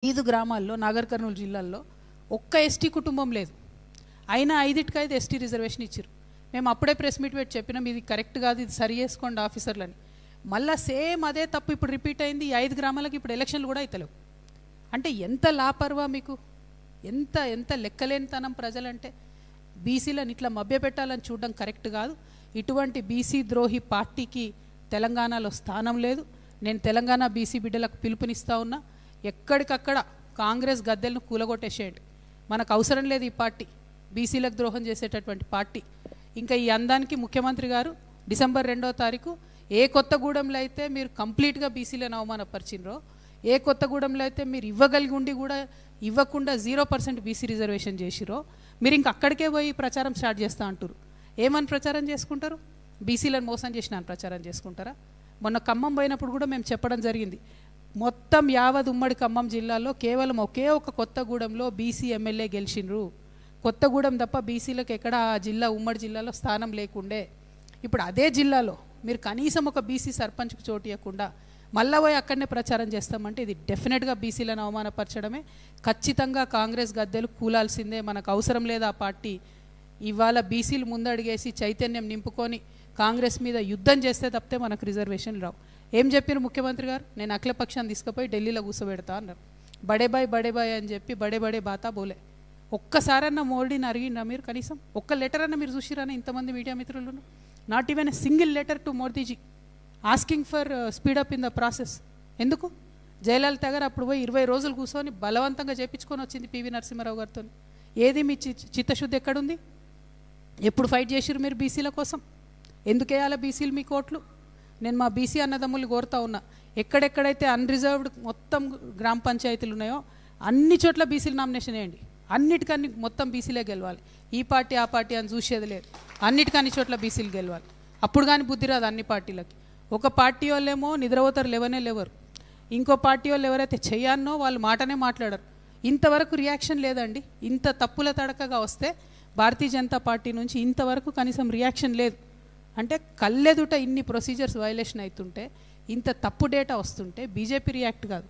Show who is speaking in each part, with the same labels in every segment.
Speaker 1: 5 గ్రామాల్లో నాగర్ కర్నూలు జిల్లాల్లో ఒక్క ఎస్టీ కుటుంబం లేదు. అయినా 5కి ఎస్టీ రిజర్వేషన్ ఇచ్చారు. మేము అప్పుడే ప్రెస్ మీట్ పెట్టి చెప్పినాం ఇది కరెక్ట్ కాదు, ఇది సరి చేసుకోండి ఆఫీసర్లని. మళ్ళీ సేమ్ అదే తప్పు ఇప్పుడు రిపీట్ అయింది. ఈ 5 గ్రామాలకు ఇప్పుడు ఎలక్షన్లు కూడా అవుతలేవు. అంటే ఎంత లాపర్వా మీకు, ఎంత ఎంత లెక్కలేనితనం ప్రజలంటే. బీసీలను ఇట్లా మభ్యపెట్టాలని చూడడం కరెక్ట్ కాదు. ఇటువంటి బీసీ ద్రోహి పార్టీకి తెలంగాణలో స్థానం లేదు. నేను తెలంగాణ బీసీ బిడ్డలకు పిలుపునిస్తూ ఉన్నా, ఎక్కడికక్కడ కాంగ్రెస్ గద్దెలను కూలగొట్టేసేయండి. మనకు అవసరం లేదు ఈ పార్టీ, బీసీలకు ద్రోహం చేసేటటువంటి పార్టీ. ఇంకా ఈ అందానికి ముఖ్యమంత్రి గారు డిసెంబర్ 2వ తారీఖు ఏ కొత్తగూడెంలో అయితే మీరు కంప్లీట్గా బీసీలను అవమానపరిచినరో, ఏ కొత్తగూడెంలో అయితే మీరు ఇవ్వగలిగి ఉండి కూడా ఇవ్వకుండా 0% బీసీ రిజర్వేషన్ చేసిరో, మీరు ఇంక అక్కడికే పోయి ప్రచారం స్టార్ట్ చేస్తూ అంటారు. ఏమని ప్రచారం చేసుకుంటారు? బీసీలను మోసం చేసిన ప్రచారం చేసుకుంటారా? మొన్న ఖమ్మం పోయినప్పుడు కూడా మేము చెప్పడం జరిగింది. మొత్తం యావత్ ఉమ్మడి ఖమ్మం జిల్లాలో కేవలం ఒకే ఒక కొత్తగూడెంలో బీసీ ఎమ్మెల్యే గెలిచినరు. కొత్తగూడెం తప్ప బీసీలకు ఎక్కడ ఆ జిల్లా ఉమ్మడి జిల్లాలో స్థానం లేకుండే. ఇప్పుడు అదే జిల్లాలో మీరు కనీసం ఒక బీసీ సర్పంచ్కి చోటు ఇవ్వకుండా మళ్ళా పోయి అక్కడనే ప్రచారం చేస్తామంటే ఇది డెఫినెట్గా బీసీలను అవమానపరచడమే. ఖచ్చితంగా కాంగ్రెస్ గద్దెలు కూలాల్సిందే. మనకు అవసరం లేదు ఆ పార్టీ. ఇవాళ బీసీలు ముందడిగేసి చైతన్యం నింపుకొని కాంగ్రెస్ మీద యుద్ధం చేస్తే తప్పితే మనకు రిజర్వేషన్లు రావు. ఏం చెప్పారు ముఖ్యమంత్రి గారు? నేను అఖిలపక్షాన్ని తీసుకుపోయి ఢిల్లీలో కూర్చోబెడతా అన్నారు. బడే బాయ్ అని చెప్పి బడే బాతా బోలే. ఒక్కసారన్నా మోడీని అడిగిండ్రా మీరు? కనీసం ఒక్క లెటర్ అన్న మీరు చూసిరానా? ఇంతమంది మీడియా మిత్రులను not even a single letter to Modiji asking for speed up in the process. ఎందుకు? జయలలిత గారు అప్పుడు పోయి 20 రోజులు కూర్చొని బలవంతంగా చేయించుకొని వచ్చింది పివి నరసింహారావు గారితో. ఏది మీ చిత్తశుద్ధి ఎక్కడుంది? ఎప్పుడు ఫైట్ చేసిరు మీరు బీసీల కోసం? ఎందుకు వేయాలి బీసీలు మీ కోట్లు? నేను మా బీసీ అన్నదమ్ములు కోరుతా ఉన్నా, ఎక్కడెక్కడైతే అన్రిజర్వ్డ్ మొత్తం గ్రామ పంచాయతీలు ఉన్నాయో అన్ని చోట్ల బీసీలు నామినేషన్ వేయండి. అన్నిటికన్నీ మొత్తం బీసీలే గెలవాలి. ఈ పార్టీ ఆ పార్టీ అని చూసేది లేదు. అన్నిటికన్ని చోట్ల బీసీలు గెలవాలి. అప్పుడు కానీ బుద్ధి రాదు అన్ని పార్టీలకి. ఒక పార్టీ వాళ్ళేమో నిద్రపోతారు, లేవరు. ఇంకో పార్టీ వాళ్ళు ఎవరైతే చెయ్యానో వాళ్ళు మాటనే మాట్లాడరు. ఇంతవరకు రియాక్షన్ లేదండి. ఇంత తప్పుల తడకగా వస్తే భారతీయ జనతా పార్టీ నుంచి ఇంతవరకు కనీసం రియాక్షన్ లేదు. అంటే కళ్ళెదుట ఇన్ని ప్రొసీజర్స్ వైలేషన్ అవుతుంటే, ఇంత తప్పు డేటా వస్తుంటే బీజేపీ రియాక్ట్ కాదు.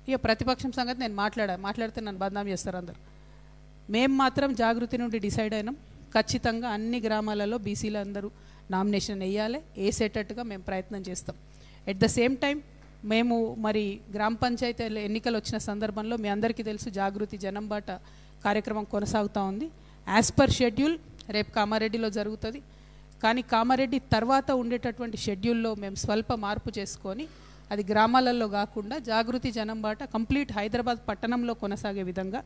Speaker 1: ఇక ప్రతిపక్షం సంగతి నేను మాట్లాడితే నన్ను బదనాం చేస్తారు అందరు. మేము మాత్రం జాగృతి నుండి డిసైడ్ అయినాం, ఖచ్చితంగా అన్ని గ్రామాలలో బీసీలు అందరూ నామినేషన్ వేయాలి, వేసేటట్టుగా మేము ప్రయత్నం చేస్తాం. ఎట్ ద సేమ్ టైం మేము మరి గ్రామ పంచాయతీ ఎన్నికలు వచ్చిన సందర్భంలో మీ అందరికీ తెలుసు జాగృతి జనంబాట కార్యక్రమం కొనసాగుతూ ఉంది. యాజ్ పర్ షెడ్యూల్ రేపు కామారెడ్డిలో జరుగుతుంది. కానీ కామారెడ్డి తర్వాత ఉండేటటువంటి షెడ్యూల్లో మేము స్వల్ప మార్పు చేసుకొని అది గ్రామాలలో కాకుండా జాగృతి జనంబాట కంప్లీట్ హైదరాబాద్ పట్టణంలో కొనసాగే విధంగా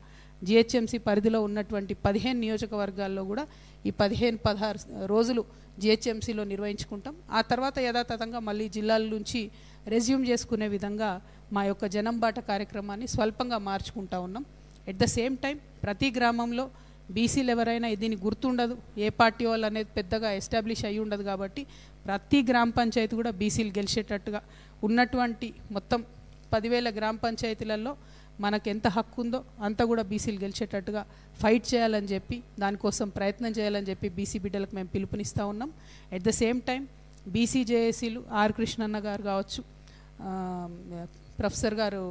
Speaker 1: జిహెచ్ఎంసీ పరిధిలో ఉన్నటువంటి 15 నియోజకవర్గాల్లో కూడా ఈ 15-16 రోజులు జిహెచ్ఎంసీలో నిర్వహించుకుంటాం. ఆ తర్వాత యథాతథంగా మళ్ళీ జిల్లాల నుంచి రెజ్యూమ్ చేసుకునే విధంగా మా యొక్క జనంబాట కార్యక్రమాన్ని స్వల్పంగా మార్చుకుంటా ఉన్నాం. ఎట్ ద సేమ్ టైం ప్రతి గ్రామంలో బీసీలు ఎవరైనా దీన్ని గుర్తుండదు, ఏ పార్టీ వాళ్ళు అనేది పెద్దగా ఎస్టాబ్లిష్ అయ్యి ఉండదు. కాబట్టి ప్రతి గ్రామ పంచాయతీ కూడా బీసీలు గెలిచేటట్టుగా ఉన్నటువంటి మొత్తం 10,000 గ్రామ పంచాయతీలలో మనకు ఎంత హక్కు ఉందో అంత కూడా బీసీలు గెలిచేటట్టుగా ఫైట్ చేయాలని చెప్పి, దానికోసం ప్రయత్నం చేయాలని చెప్పి బీసీ బిడ్డలకు మేము పిలుపునిస్తూ ఉన్నాం. At the same time BC జేఏసీలు ఆర్ కృష్ణన్న గారు కావచ్చు, ప్రొఫెసర్ గారు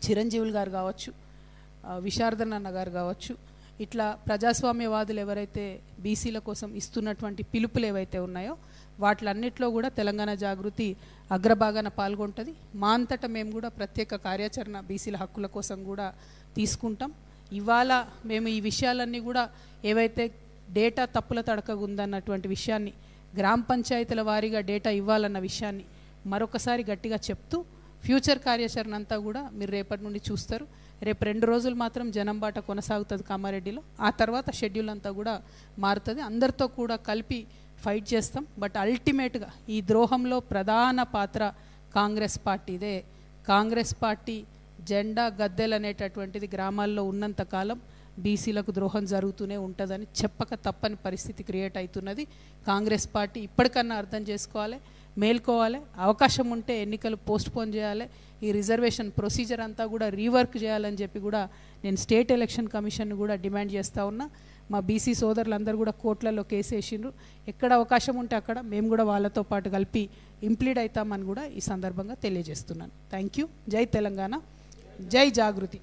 Speaker 1: చిరంజీవులు గారు కావచ్చు, విశారదన్ అన్న గారు కావచ్చు, ఇట్లా ప్రజాస్వామ్యవాదులు ఎవరైతే బీసీల కోసం ఇస్తున్నటువంటి పిలుపులు ఏవైతే ఉన్నాయో వాటిలన్నిట్లో కూడా తెలంగాణ జాగృతి అగ్రభాగాన పాల్గొంటుంది. మా అంతటా మేము కూడా ప్రత్యేక కార్యాచరణ బీసీల హక్కుల కోసం కూడా తీసుకుంటాం. ఇవాళ మేము ఈ విషయాలన్నీ కూడా ఏవైతే డేటా తప్పుల తడకగా ఉందన్నటువంటి విషయాన్ని, గ్రామ పంచాయతీల వారీగా డేటా ఇవ్వాలన్న విషయాన్ని మరొకసారి గట్టిగా చెప్తూ ఫ్యూచర్ కార్యాచరణ అంతా కూడా మీరు రేపటి నుండి చూస్తారు. రేపు 2 రోజులు మాత్రం జనంబాట కొనసాగుతుంది కామారెడ్డిలో. ఆ తర్వాత షెడ్యూల్ అంతా కూడా మారుతుంది. అందరితో కూడా కలిపి ఫైట్ చేస్తాం. బట్ అల్టిమేట్గా ఈ ద్రోహంలో ప్రధాన పాత్ర కాంగ్రెస్ పార్టీదే. కాంగ్రెస్ పార్టీ జెండా గద్దెలు అనేటటువంటిది గ్రామాల్లో ఉన్నంతకాలం బీసీలకు ద్రోహం జరుగుతూనే ఉంటుందని చెప్పక తప్పని పరిస్థితి క్రియేట్ అవుతున్నది. కాంగ్రెస్ పార్టీ ఇప్పటికన్నా అర్థం చేసుకోవాలి, మేల్కోవాలి. అవకాశం ఉంటే ఎన్నికలు పోస్ట్పోన్ చేయాలి. ఈ రిజర్వేషన్ ప్రొసీజర్ అంతా కూడా రీవర్క్ చేయాలని చెప్పి కూడా నేను స్టేట్ ఎలక్షన్ కమిషన్ కూడా డిమాండ్ చేస్తూ ఉన్నా. మా బీసీ సోదరులందరూ కూడా కోర్టులలో కేసు వేసిండ్రు. ఎక్కడ అవకాశం ఉంటే అక్కడ మేము కూడా వాళ్ళతో పాటు కలిపి ఇంప్లీడ్ అవుతామని కూడా ఈ సందర్భంగా తెలియజేస్తున్నాను. Thank you. జై తెలంగాణ, జై జాగృతి.